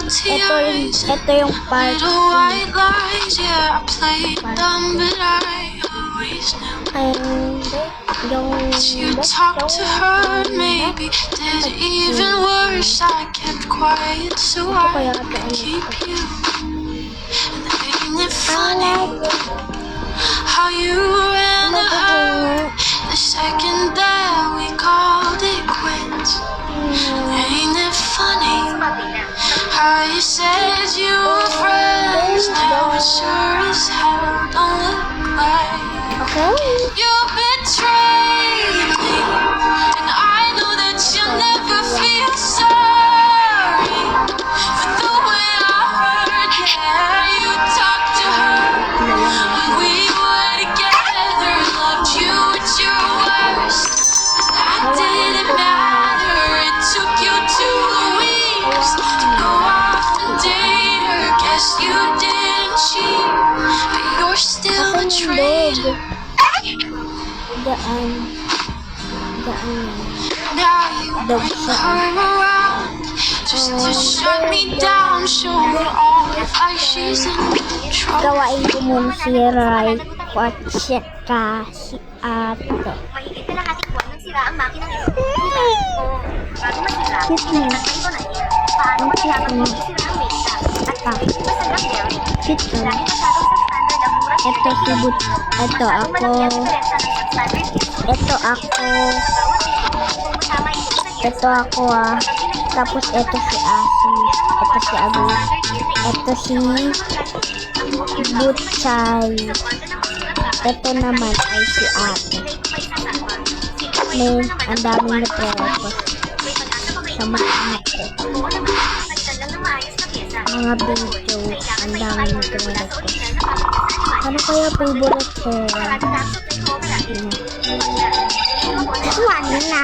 ito yung part. And yung You talked to her, maybe did even worse. I kept quiet so I could keep you. And ain't it funny how you ran to her the second that we called it quits? Ain't it funny how you said you were friends? Now it sure as hell don't look like you betrayed me, and I know that you'll never feel sorry for the way I heard you talk to her when we were together. Loved you at your worst, but that didn't matter. It took you 2 weeks to go off and date her. Guess you didn't cheat, but you're still a traitor. Now you bring her around just to shut me down, show her all like she's in control. Gawain ko muna si Rai at saka si Ate. Mahigit na lahat ikuan nang sira ang makinang ito. Bago masira, pinagtagpan ko na niya. Paano mo nalaman kung sira ang mesa? At bakit ito sa Black Berry? Dahil masyadong substandard ang mura. Ito si But. Ito ako. Ito ako. Ito ako Tapos ito si Asi. Ito si Abi. Ito si Butchay. Ito naman ay si Ate. May ang daming nagre-request sa mga anak ko. Mga video, ang daming nagre-request. Ano kaya favorite hair? Ano na?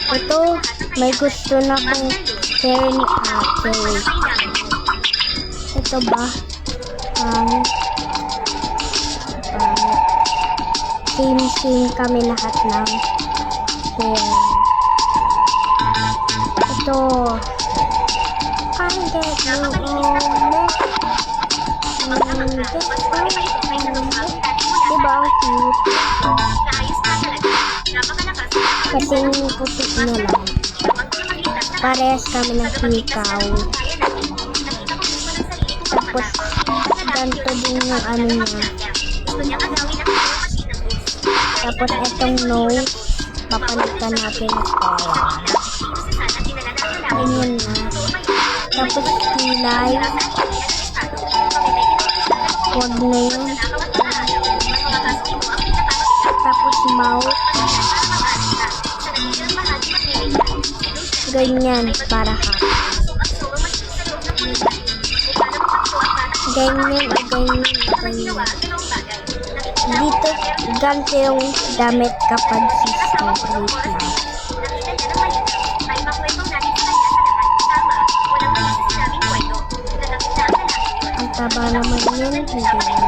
Ito, may gusto na kong hair ni Ate. Ito ba? Same kami lahat ng hair. Ito. Diba ang cute? Kasing puti na lang. Parehas kami ng hikaw. Tapos, ganito din yung ano niya. Tapos, itong nose, papalitan natin ng pera. Ganyan na. Tapos, kilay. Huwag na yun. Tapos, mouth. Ganyan, para ha. Ganyan. Dito, ganito yung damit kapag sister. Wait lang. Ang taba naman yun. Hindi naman.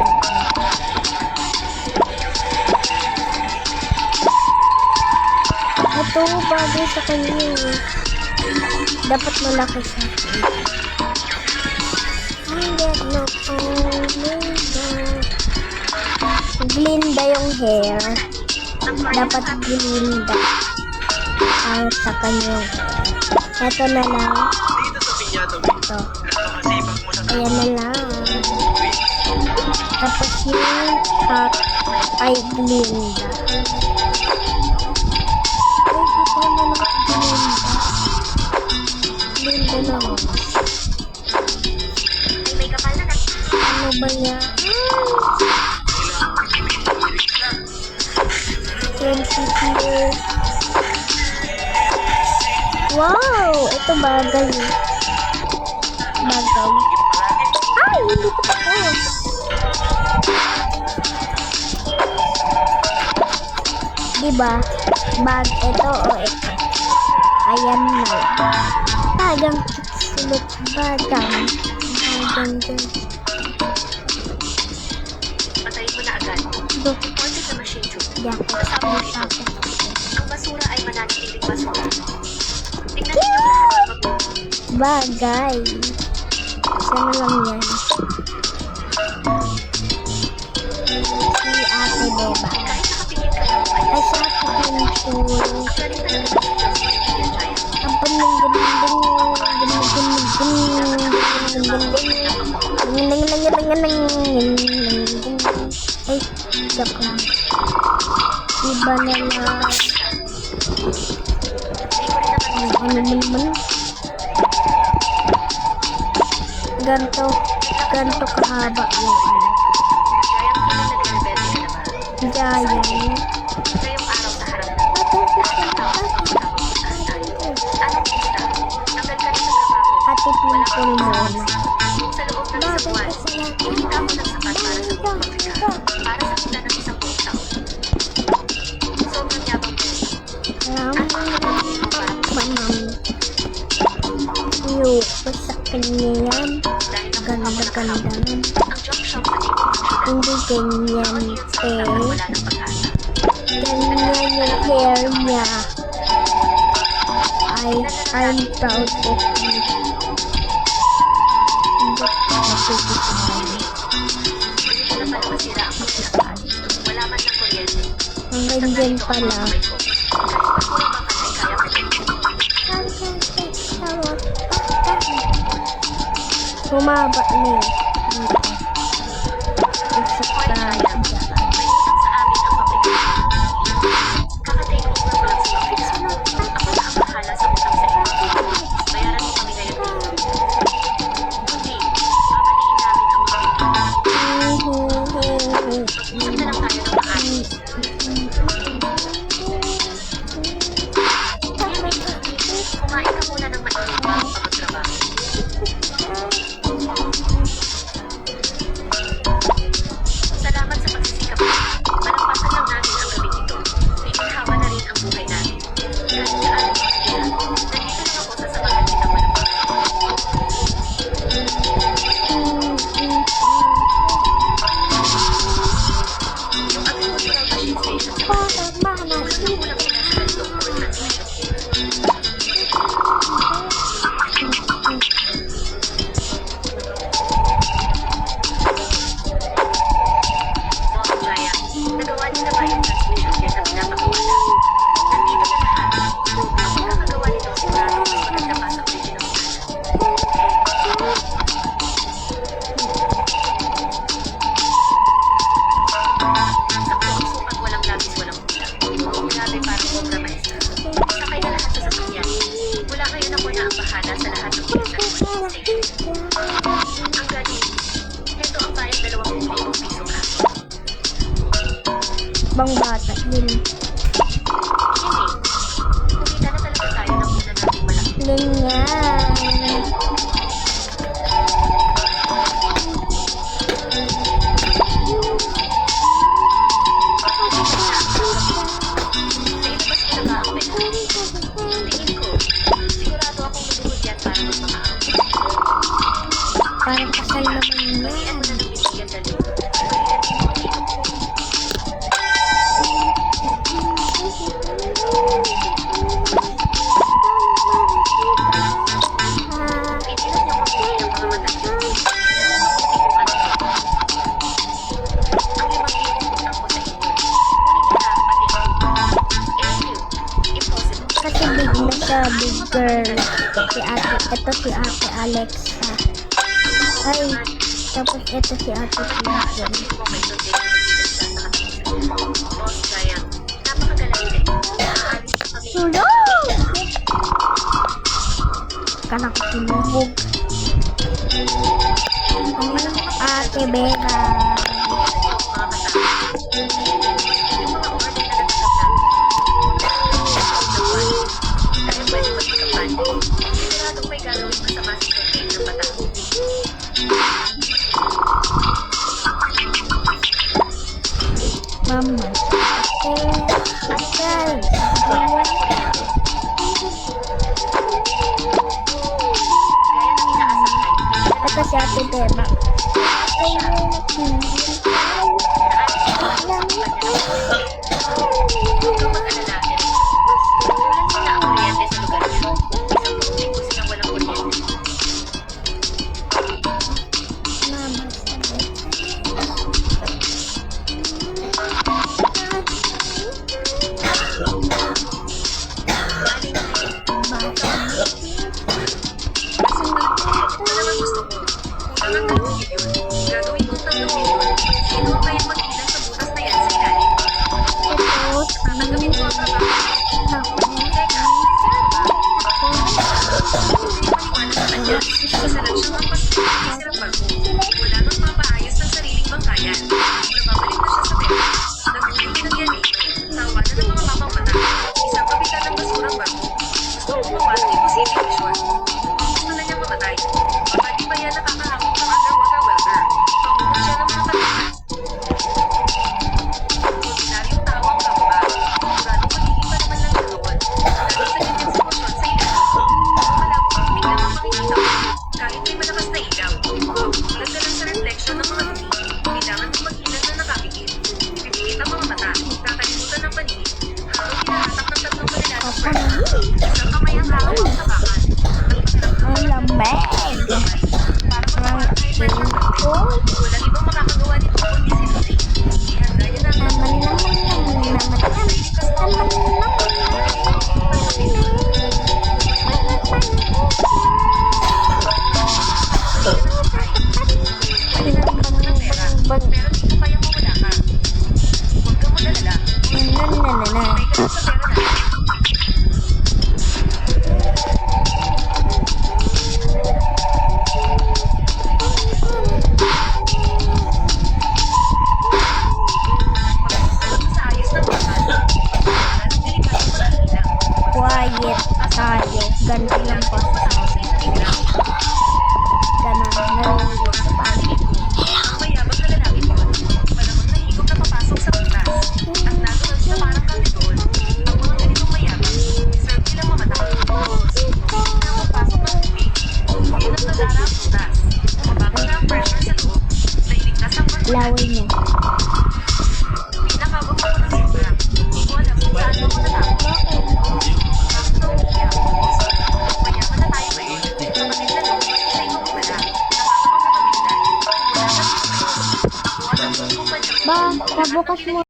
Ito, bagay sa kanya. Dapat malaki siya. Glinda yung hair. Dapat glinda. Sa kanya. Ito na lang. Ito. Ayan na lang. Tapos yung hat ay glinda. Glinda na. Ano ba yan? 20 years. Wow! Ito bagay. Bagay. Ay! Hindi ko tapos. Diba? Bag. Ito o ito. Ayan na. Bagang sulot. Bagang. Do. Reported sa machine tool. Diyan ko. Sabi nito, ang basura ay mananatiling basura. Tingnan niyo lahat ng mabuti. Bagay. Sana lang yan. Si Ate Beba. Kahit nakapingin ka lang ay Ay, si Ate Pinchul. ang galing talaga ng skills ni Kuya Giant. Ang ay, joke lang. Iba na lang. Ano naman? Ganto kahaba yung Giant, giant. hindi na ngayong araw sa harap ng lahat ng tao sa pagkakapuntahan tayo. Anong gusta? Tanggal ka na sa trabaho. Ate Pinchul muna. Sa loob ng isang buwan, kumita ako ng sapat para sa buong Afrika. Para sa kita ng isang buong taon. Sobrang yabang ko. Yung sa kanya yan. Dahil nakuha mo na kahapon. Ganda-ganda. Ang junk shop sa likod ng syudad. Hindi ganyan, Yun sa utak wala ng pag-asa. ganyan yung hair niya. I'm proud of you. Hindi ko masisipahan. Hindi ko na pala masira ang pagkakalaan. Wala man ng kuryente. Hanggang dyan pala. Kahit basura bakal ay kaya ko din. Humaba na yun. Except May utang sa amin ang pabrika. Kaka-take over ko lang sa pabrika. Ako na ang bahala sa utang sa inyo. Bayaran mo kami ngayon dito. Kundi, babaliin namin ang mga bintana. Mag-usap na lang tayo ng maayos. Kumain ka muna ng mainit bago ka magtrabaho. Salamat sa pagsisikap mo. Malampasan lang natin ang gabing ito. Iginhawa na rin ang buhay natin. Kahit gaano makikita, nandito lang ako sa samahan kitang malampasan. Yung agricultural machine station sa kulang sila sa ganitong for translation. Boss Giant, nagawa niyo na ba yung transmission gear na pinapakawala? Nandito na lahat. Ang magkakagawa nitong sigurado mas maganda pa sa original sana. Sakto ang sukat walang labis walang kulang. Grabe parang obra maestra. Sakay na lahat sa sasakyan. Mula ngayon ako na ang bahala sa lahat ng pinagsasalan station. Ang galing. Ito ang bayad 20,000 piso ka. Bang bata, yun. Hindi. Kumita na talaga tayo ng una nating malaki. Ganyan. Nailabas ko na ba ang pera? Tingin ko, sigurado akong luluhod yan para magmamaaw. Parang kasal naman Balian yan. mo na ng bibigyan dali. Balian mo ang inom ko. Itinan niyo kung hindi ang mga mata niyo. Ang 5,000 utang ko sa inyo. Kunin niyo na pati ang impossible. Kasi big na siya, big girl. Si ate, ito si ate Alexa. Ay, tapos ito si ate Pinchul. Boss Giant, napakagaling din. Aalis na kami. Sulo! Kanak tulubog. Ate Beba. Yung mga order na natatanggap namin. Kaya pwede magpagkapan. Siguradong may gagawin masama si Sir ng patao. Mama. Asal. Kaya nang inaasam kayo. Ito si ate Beba. Naalis ko. ang 2 milyon. Gagawin kong 3 milyon. Sino ang kayang mag-ilan sa butas na yan sa ilalim? Ito, Tatanggapin mo ang trabaho. ako. Teka, maliwanag sa kanya. Isa lang siyang ang pasisir ang barko. Wala nang mapaayos ng sariling bangkayan. Nababalik na siya sa pera. Nagulit ng yanig. Tawanan ng mga mamang mata. Isang kapitan ng basurang barko. Gusto kong gumawa ng imposibleng misyon. Gusto na niyang mamatay. Baka di ba yan nakakahamon ng underwater welder? Pangungod siya ng mga kapitan. Ordinaryong tao ang gamba. Ganong magiging pa naman lang siya doon. Lalo sa ganyang sitwasyon sa ilalim. Malabo ang tingnan ang makikita mo. Kahit may malakas na ilaw. Pagkukulat ka lang sa reflection ng mga dumi. Kailangan mong mag-ilan na nakapikit. Pipikit ang mga mata. Kakalimutan ng paningin. Habang hinahatak ng 3 malalaking presa. Isang kamay ang hawak ng sapakan. Ang lamig. Para magpapakahit na siyang Oh, walang ibang makakagawa nito kundi si Lucy. Ihanda niya na ang naman, naman, naman, naman. pero hindi ko kayang mawala ka. Huwag kang mag-alala. May ganun sa pera natin. Pagkakas sa ayos ng bakan. Para ng delikadong pag-iilang. Quiet tayo. Ganito lang po. Matapos sa isang ilaw. Ganon. Narinig sa pangit. Ang mayabang na lalaki yun. Malamang nahigop na papasok sa pitas. At nasunod siya parang kapitol. Ang mga ganitong mayabang, deserve nilang mamatay. Na magpasok ng tubig. Yun ang nadara ang pitas. Mabagal na ang pressure sa loob. Nailigtas ang barko Laway natin. niya. Pinakabog ako ng sobra. Hindi ko alam kung saan ako natapos. Bakit na umiyak? Mayaman na tayo ngayon. Kapatid na loob, sa ibang wala. Nakakapagkakabiglan. Wala ka dito. Ako ang nagtutong Ba, pabukas mo.